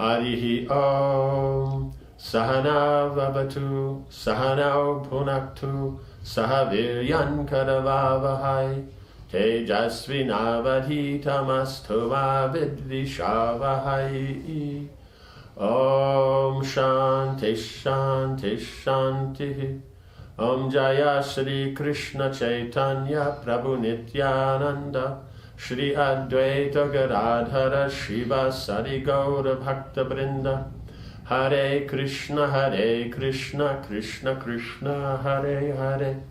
Harihi Om. Sahana Vavatu, Sahanao Punaktu, Sahaviryan Karavavahai, Tejasvi Navadhitamastu Vidvishavahai. Om Shanti Shanti Shanti. Om Jaya Shri Krishna Chaitanya Prabhu Nityananda, Shri Advaita Gadadhara Shiva Sari Gaura Bhakta Brinda. Hare Krishna, Krishna Krishna, Hare Hare,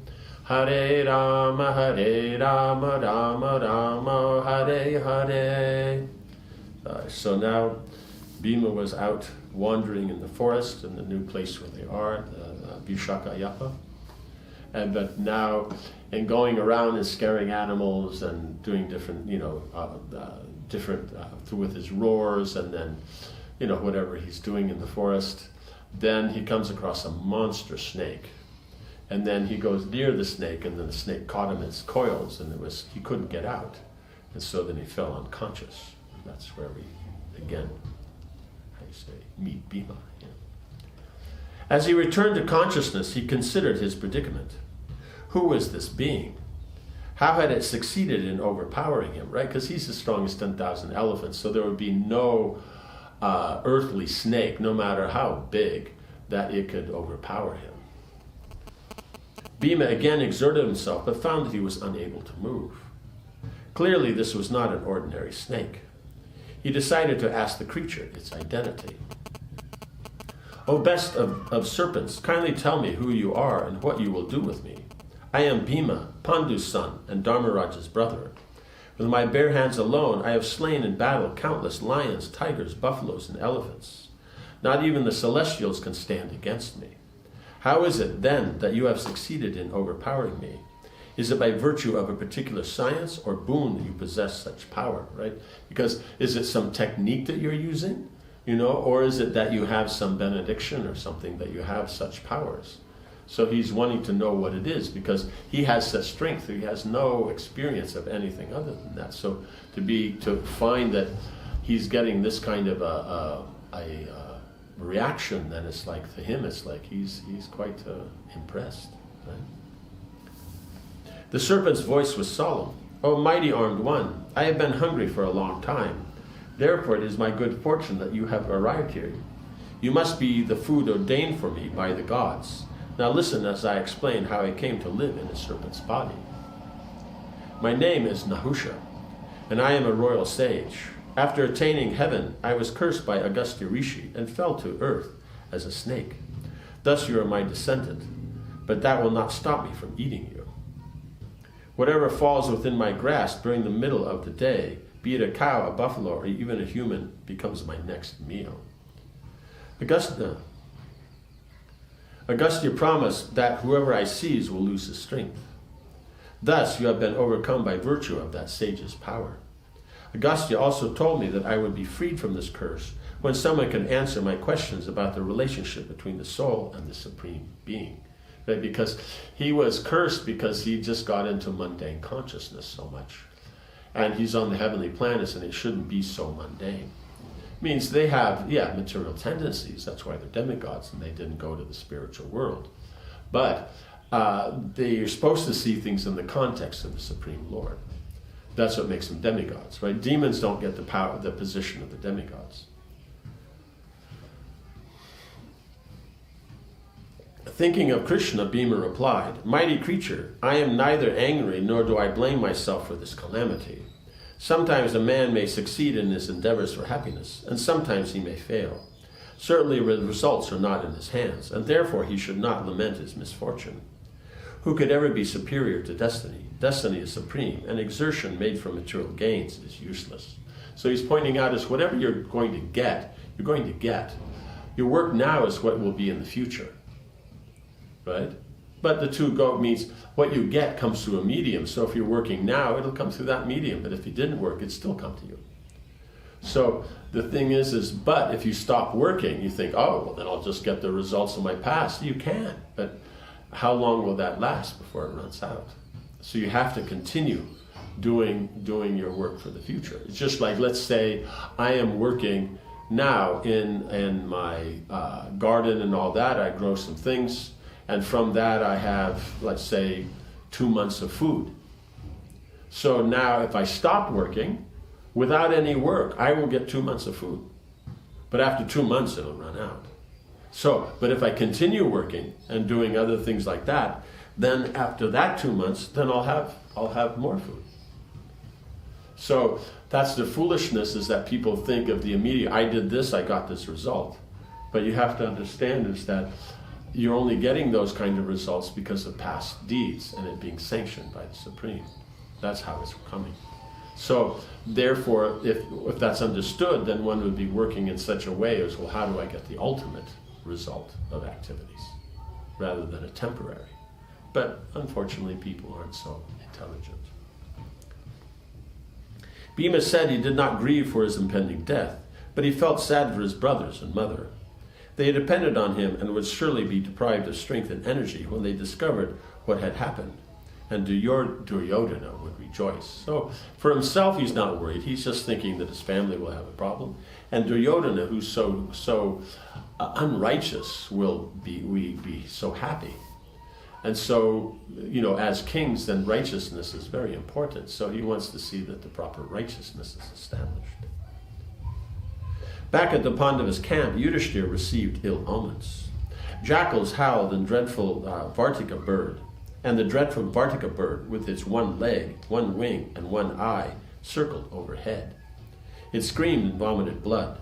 Hare Rama, Rama Rama, Hare Hare. So now Bhima was out wandering in the forest in the new place where they are, Vishakayapa. But now, in going around and scaring animals and doing different, with his roars and then, whatever he's doing in the forest, then he comes across a monster snake. And then he goes near the snake, and then the snake caught him in its coils, and he couldn't get out. And so then he fell unconscious. And that's where we, again, meet Bhima. Yeah. As he returned to consciousness, he considered his predicament. Who was this being? How had it succeeded in overpowering him, right? Because he's the strongest 10,000 elephants, so there would be no earthly snake, no matter how big, that it could overpower him. Bhima again exerted himself, but found that he was unable to move. Clearly, this was not an ordinary snake. He decided to ask the creature its identity. O best of serpents, kindly tell me who you are and what you will do with me. I am Bhima, Pandu's son, and Dharmaraja's brother. With my bare hands alone, I have slain in battle countless lions, tigers, buffaloes, and elephants. Not even the celestials can stand against me. How is it, then, that you have succeeded in overpowering me? Is it by virtue of a particular science or boon that you possess such power, right? Because is it some technique that you're using, or is it that you have some benediction or something that you have such powers? So he's wanting to know what it is because he has such strength. He has no experience of anything other than that. So to find that he's getting this kind of a reaction, then it's like, to him, it's like he's quite impressed. Right? The serpent's voice was solemn. O mighty armed one, I have been hungry for a long time. Therefore it is my good fortune that you have arrived here. You must be the food ordained for me by the gods. Now listen as I explain how I came to live in a serpent's body. My name is Nahusha, and I am a royal sage. After attaining heaven, I was cursed by Agastya Rishi and fell to earth as a snake. Thus you are my descendant, but that will not stop me from eating you. Whatever falls within my grasp during the middle of the day, be it a cow, a buffalo, or even a human, becomes my next meal. Agastya promised that whoever I seize will lose his strength. Thus you have been overcome by virtue of that sage's power. Agastya also told me that I would be freed from this curse when someone can answer my questions about the relationship between the soul and the Supreme Being. Right? Because he was cursed because he just got into mundane consciousness so much. And he's on the heavenly planets and it shouldn't be so mundane. Means they have, material tendencies. That's why they're demigods and they didn't go to the spiritual world. But they're supposed to see things in the context of the Supreme Lord. That's what makes them demigods, right? Demons don't get the power, the position of the demigods. Thinking of Krishna, Bhima replied, Mighty creature, I am neither angry nor do I blame myself for this calamity. Sometimes a man may succeed in his endeavors for happiness, and sometimes he may fail. Certainly the results are not in his hands, and therefore he should not lament his misfortune. Who could ever be superior to destiny? Destiny is supreme, and exertion made from material gains is useless. So he's pointing out is whatever you're going to get, you're going to get. Your work now is what will be in the future, right? But the two go means what you get comes through a medium. So if you're working now, it'll come through that medium. But if it didn't work, it'd still come to you. So the thing is, but if you stop working, you think, oh, well, then I'll just get the results of my past. You can, but how long will that last before it runs out? So you have to continue doing your work for the future. It's just like, let's say I am working Now in my garden and all that, I grow some things, and from that I have, let's say, 2 months of food. So now if I stop working, without any work, I will get 2 months of food. But after 2 months, it'll run out. So, but if I continue working and doing other things like that, then after that 2 months, then I'll have more food. So that's the foolishness, is that people think of the immediate, I did this, I got this result. But you have to understand is that you're only getting those kind of results because of past deeds and it being sanctioned by the Supreme. That's how it's coming. So therefore, if that's understood, then one would be working in such a way as, well, how do I get the ultimate result of activities rather than a temporary? But unfortunately, people aren't so intelligent. Bhima said he did not grieve for his impending death, but he felt sad for his brothers and mother. They had depended on him and would surely be deprived of strength and energy when they discovered what had happened. And Duryodhana would rejoice. So for himself, he's not worried. He's just thinking that his family will have a problem. And Duryodhana, who's so unrighteous, will be so happy. And so, as kings, then righteousness is very important. So he wants to see that the proper righteousness is established. Back at the Pandavas' camp, Yudhishthira received ill omens. Jackals howled, and the dreadful Vartika bird, with its one leg, one wing, and one eye, circled overhead. It screamed and vomited blood.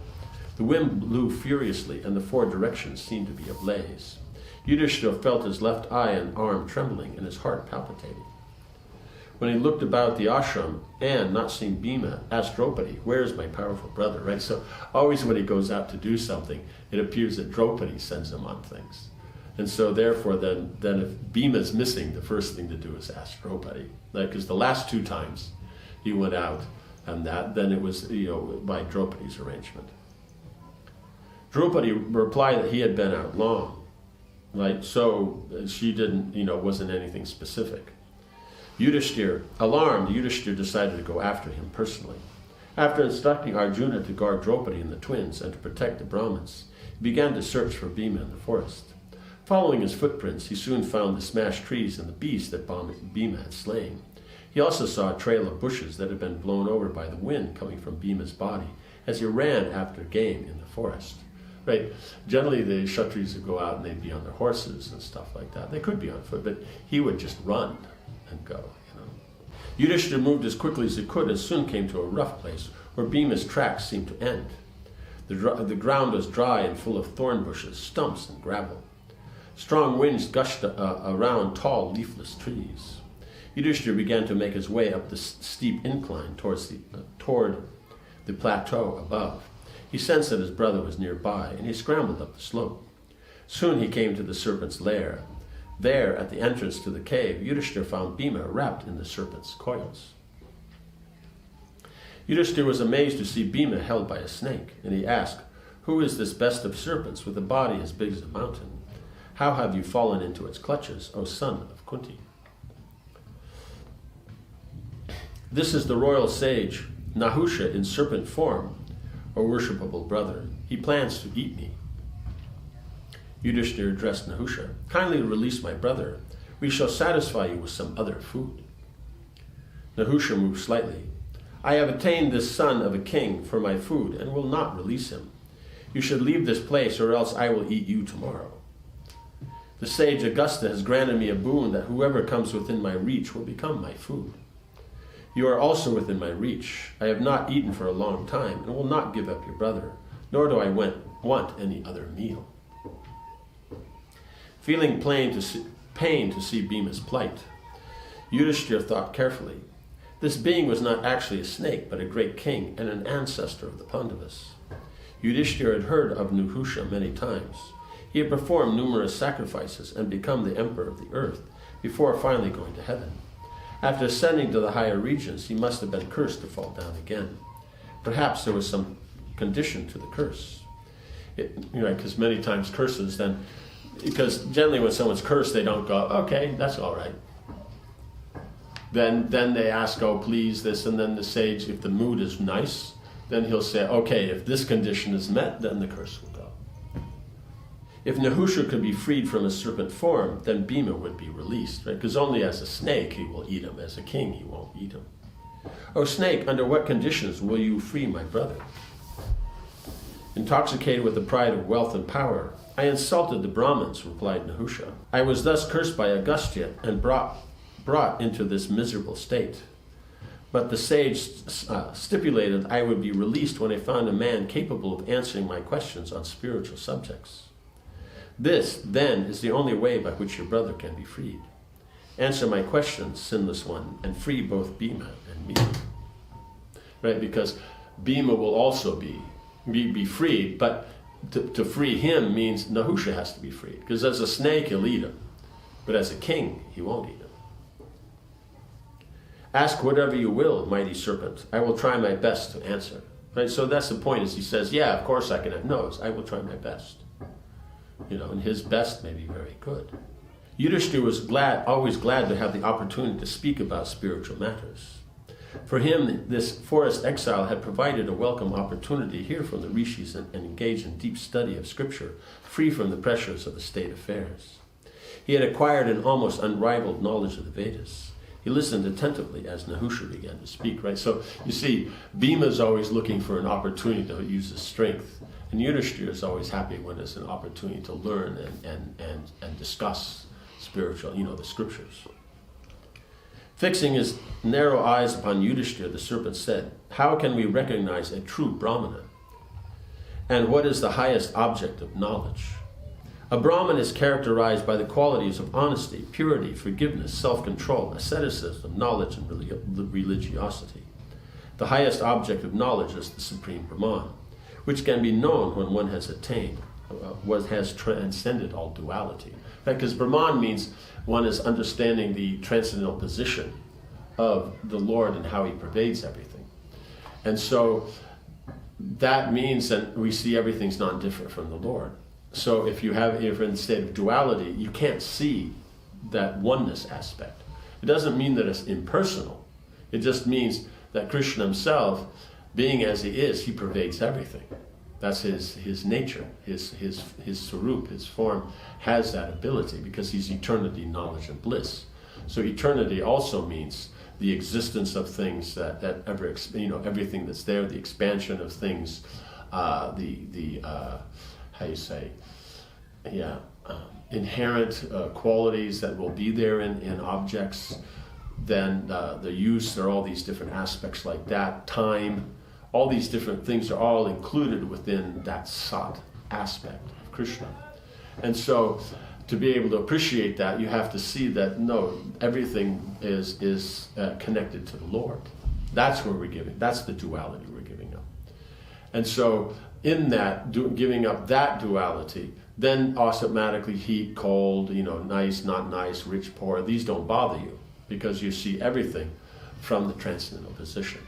The wind blew furiously, and the 4 directions seemed to be ablaze. Yudhishthira felt his left eye and arm trembling, and his heart palpitating. When he looked about the ashram and, not seeing Bhima, asked Draupadi, "Where is my powerful brother?" Right? So always when he goes out to do something, it appears that Draupadi sends him on things. And so therefore, then if Bhima's missing, the first thing to do is ask Draupadi. Because the last 2 times he went out, and then it was by Draupadi's arrangement. Draupadi replied that he had been out long. Right, so she didn't, wasn't anything specific. Alarmed, Yudhishthira decided to go after him personally. After instructing Arjuna to guard Draupadi and the twins and to protect the Brahmins, he began to search for Bhima in the forest. Following his footprints, he soon found the smashed trees and the beast that Bhima had slain. He also saw a trail of bushes that had been blown over by the wind coming from Bhima's body as he ran after game in the forest. Right. Generally, the Kshatris would go out and they'd be on their horses and stuff like that. They could be on foot, but he would just run and go. Yudhishthira moved as quickly as he could and soon came to a rough place where Bhima's tracks seemed to end. The ground was dry and full of thorn bushes, stumps, and gravel. Strong winds gushed around tall, leafless trees. Yudhishthira began to make his way up the steep incline toward the plateau above. He sensed that his brother was nearby, and he scrambled up the slope. Soon he came to the serpent's lair. There, at the entrance to the cave, Yudhishthira found Bhima wrapped in the serpent's coils. Yudhishthira was amazed to see Bhima held by a snake, and he asked, "Who is this best of serpents with a body as big as a mountain? How have you fallen into its clutches, O son of Kunti?" "This is the royal sage, Nahusha in serpent form, O worshipable brother. He plans to eat me." Yudhishthira addressed Nahusha, "Kindly release my brother. We shall satisfy you with some other food." Nahusha moved slightly. "I have attained this son of a king for my food and will not release him. You should leave this place or else I will eat you tomorrow. The sage Augusta has granted me a boon that whoever comes within my reach will become my food. You are also within my reach. I have not eaten for a long time and will not give up your brother, nor do I want any other meal." Feeling pain to see Bhima's plight, Yudhishthira thought carefully. This being was not actually a snake, but a great king and an ancestor of the Pandavas. Yudhishthira had heard of Nahusha many times. He had performed numerous sacrifices and become the emperor of the earth before finally going to heaven. After ascending to the higher regions, he must have been cursed to fall down again. Perhaps there was some condition to the curse. Because many times curses then, because generally when someone's cursed, they don't go, "Okay, that's all right." Then they ask, "Oh, please, this," and then the sage, if the mood is nice, then he'll say, okay, if this condition is met, then the curse will go. If Nahusha could be freed from his serpent form, then Bhima would be released, right? Because only as a snake he will eat him. As a king, he won't eat him. O snake, under what conditions will you free my brother? Intoxicated with the pride of wealth and power, I insulted the Brahmins, replied Nahusha. I was thus cursed by Agastya and brought into this miserable state. But the sage stipulated I would be released when I found a man capable of answering my questions on spiritual subjects. This, then, is the only way by which your brother can be freed. Answer my questions, sinless one, and free both Bhima and me. Right, because Bhima will also be freed, but to free him means Nahusha has to be freed. Because as a snake, he'll eat him. But as a king, he won't eat him. Ask whatever you will, mighty serpent. I will try my best to answer. Right? So that's the point, is he says, yeah, of course I can have nose. I will try my best. And his best may be very good. Yudhishthira was always glad to have the opportunity to speak about spiritual matters. For him, this forest exile had provided a welcome opportunity to hear from the rishis and engage in deep study of scripture, free from the pressures of the state affairs. He had acquired an almost unrivaled knowledge of the Vedas. He listened attentively as Nahusha began to speak, right? So you see, Bhima is always looking for an opportunity to use his strength. And Yudhishthira is always happy when there's an opportunity to learn and discuss spiritual, the scriptures. Fixing his narrow eyes upon Yudhishthira, the serpent said, how can we recognize a true Brahmana? And what is the highest object of knowledge? A Brahman is characterized by the qualities of honesty, purity, forgiveness, self-control, asceticism, knowledge, and religiosity. The highest object of knowledge is the Supreme Brahman, which can be known when one has attained, has transcended all duality. Because Brahman means one is understanding the transcendental position of the Lord and how he pervades everything. And so that means that we see everything's not different from the Lord. So if you're in a state of duality, you can't see that oneness aspect. It doesn't mean that it's impersonal. It just means that Krishna himself, being as he is, he pervades everything. That's his nature, his sarup, his form has that ability because he's eternity, knowledge, and bliss. So eternity also means the existence of things that ever, everything that's there, the expansion of things, inherent qualities that will be there in objects, then the use, there are all these different aspects like that, time, all these different things are all included within that sat aspect of Krishna. And so to be able to appreciate that, you have to see that, no, everything is connected to the Lord. That's where we're giving, that's the duality we're giving up. And so in that, giving up that duality, then automatically heat, cold, nice, not nice, rich, poor, these don't bother you because you see everything from the transcendental position.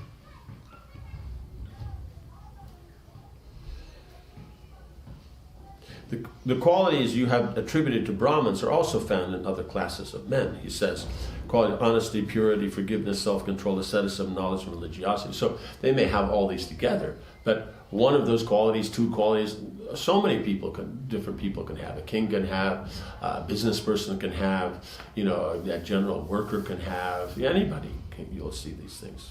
The qualities you have attributed to Brahmins are also found in other classes of men. He says, quality of honesty, purity, forgiveness, self-control, asceticism, knowledge, and religiosity. So they may have all these together, but one of those qualities, two qualities, so many different people can have. A king can have, a business person can have, a general worker can have, anybody you'll see these things.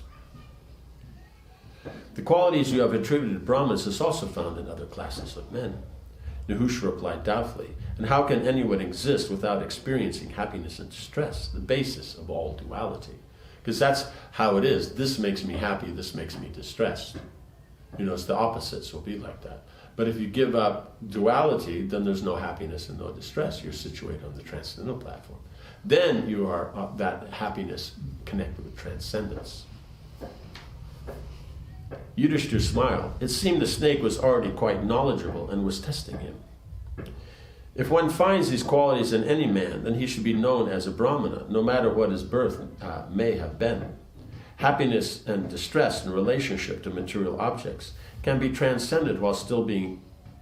The qualities you have attributed to Brahmins is also found in other classes of men. Nahusha replied doubtfully, and how can anyone exist without experiencing happiness and distress, the basis of all duality? Because that's how it is. This makes me happy, this makes me distressed. It's the opposites will be like that. But if you give up duality, then there's no happiness and no distress. You're situated on the transcendental platform. Then you are that happiness connected with transcendence. Yudhishthira smiled. It seemed the snake was already quite knowledgeable and was testing him. If one finds these qualities in any man, then he should be known as a Brahmana, no matter what his birth may have been. Happiness and distress in relationship to material objects can be transcended while still being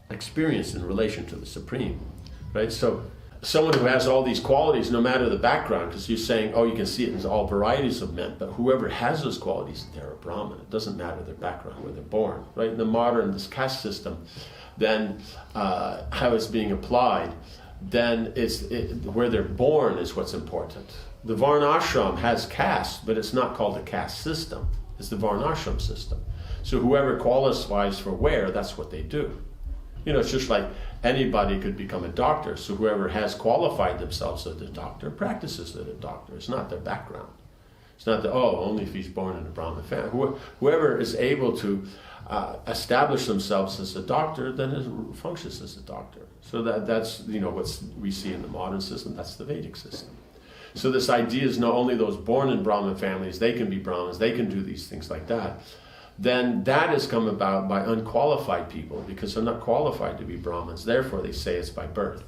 experienced in relation to the Supreme. Right? So someone who has all these qualities, no matter the background, because you're saying, oh, you can see it in all varieties of men, but whoever has those qualities, they're a Brahmin. It doesn't matter their background, where they're born, right? In the modern, this caste system, then how it's being applied, then where they're born is what's important. The Varnashram has caste, but it's not called a caste system. It's the Varnashram system. So whoever qualifies for where, that's what they do. It's just like anybody could become a doctor. So whoever has qualified themselves as a doctor practices as a doctor. It's not their background. It's not only if he's born in a Brahmin family. Whoever is able to establish themselves as a doctor, then functions as a doctor. So that's what we see in the modern system. That's the Vedic system. So this idea is not only those born in Brahmin families, they can be Brahmins, they can do these things like that. Then that has come about by unqualified people because they're not qualified to be Brahmins. Therefore, they say it's by birth.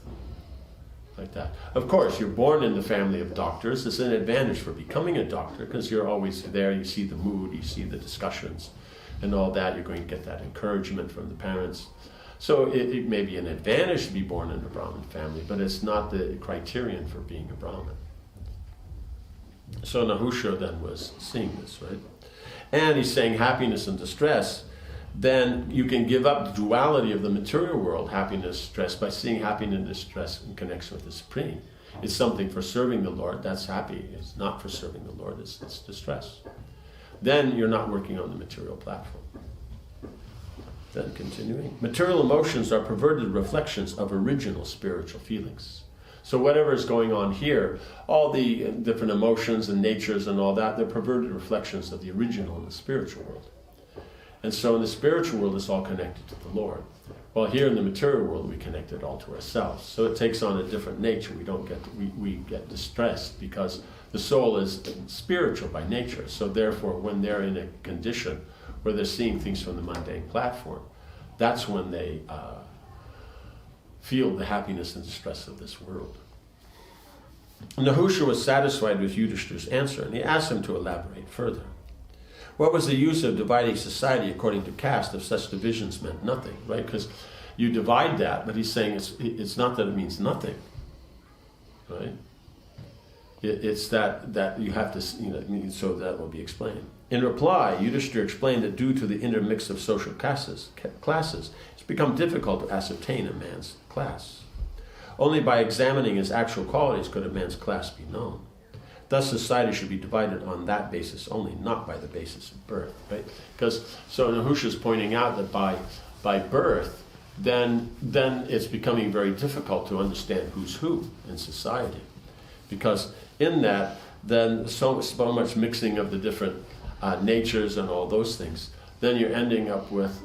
Like that. Of course, you're born in the family of doctors. It's an advantage for becoming a doctor because you're always there. You see the mood, you see the discussions and all that. You're going to get that encouragement from the parents. So it may be an advantage to be born in a Brahmin family, but it's not the criterion for being a Brahmin. So Nahusha then was seeing this, right? And he's saying happiness and distress, then you can give up the duality of the material world, happiness, stress, by seeing happiness and distress in connection with the Supreme. It's something for serving the Lord, that's happy. It's not for serving the Lord, it's distress. Then you're not working on the material platform. Then continuing. Material emotions are perverted reflections of original spiritual feelings. So whatever is going on here, all the different emotions and natures and all that, they're perverted reflections of the original in the spiritual world. And so in the spiritual world, it's all connected to the Lord. While here in the material world, we connect it all to ourselves. So it takes on a different nature. We get distressed because the soul is spiritual by nature. So therefore, when they're in a condition where they're seeing things from the mundane platform, that's when they feel the happiness and distress of this world. Nahusha was satisfied with Yudhishthira's answer, and he asked him to elaborate further. What was the use of dividing society according to caste if such divisions meant nothing, right? Because you divide that, but he's saying it's not that it means nothing, right? It's that you have to, so that will be explained. In reply, Yudhishthira explained that due to the intermix of social classes, it's become difficult to ascertain a man's class. Only by examining his actual qualities could a man's class be known. Thus, society should be divided on that basis only, not by the basis of birth, right? Because so Nahusha is pointing out that by birth, then it's becoming very difficult to understand who's who in society, because in that then so much mixing of the different natures and all those things. Then you're ending up with,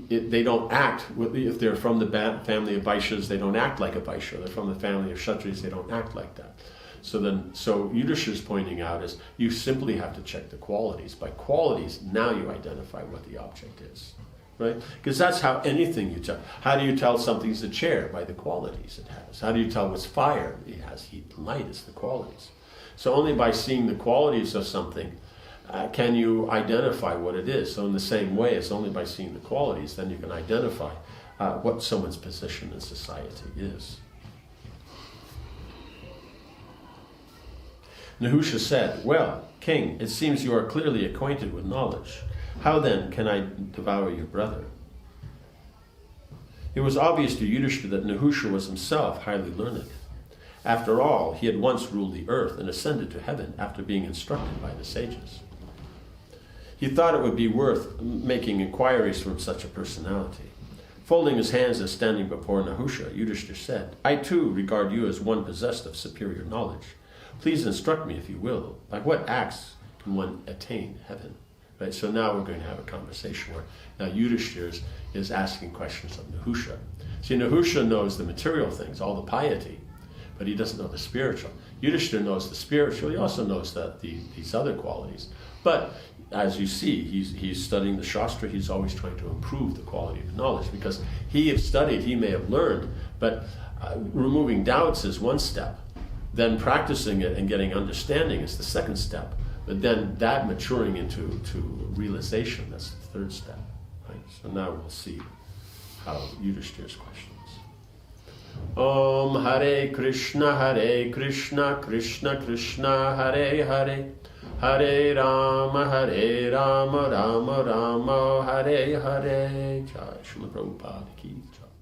they don't act, if they're from the family of Vaishyas, they don't act like a Vaishya. They're from the family of Kshatriyas, they don't act like that. So Yudhishthira's pointing out is, you simply have to check the qualities. By qualities, now you identify what the object is, right? Because that's how anything you tell. How do you tell something's a chair? By the qualities it has. How do you tell what's fire? It has heat and light, it's the qualities. So only by seeing the qualities of something can you identify what it is. So in the same way, it's only by seeing the qualities then you can identify what someone's position in society is. Nahusha said, "Well, King, it seems you are clearly acquainted with knowledge. How then can I devour your brother?" It was obvious to Yudhishthira that Nahusha was himself highly learned. After all, he had once ruled the earth and ascended to heaven after being instructed by the sages. He thought it would be worth making inquiries from such a personality. Folding his hands and standing before Nahusha, Yudhishthira said, "I too regard you as one possessed of superior knowledge. Please instruct me, if you will, by what acts can one attain heaven?" Right. So now we're going to have a conversation where now Yudhishthira is asking questions of Nahusha. See, Nahusha knows the material things, all the piety, but he doesn't know the spiritual. Yudhishthira knows the spiritual. He also knows these other qualities. But as you see, he's studying the Shastra. He's always trying to improve the quality of knowledge because he has studied, he may have learned, but removing doubts is one step. Then practicing it and getting understanding is the second step. But then that maturing into realization, that's the third step. Right? So now we'll see how Yudhishthira's questions. Om Hare Krishna, Krishna Krishna, Hare Hare, Hare Rama, Rama Rama, Hare Hare. Jai Srila Prabhupada Ki Jai.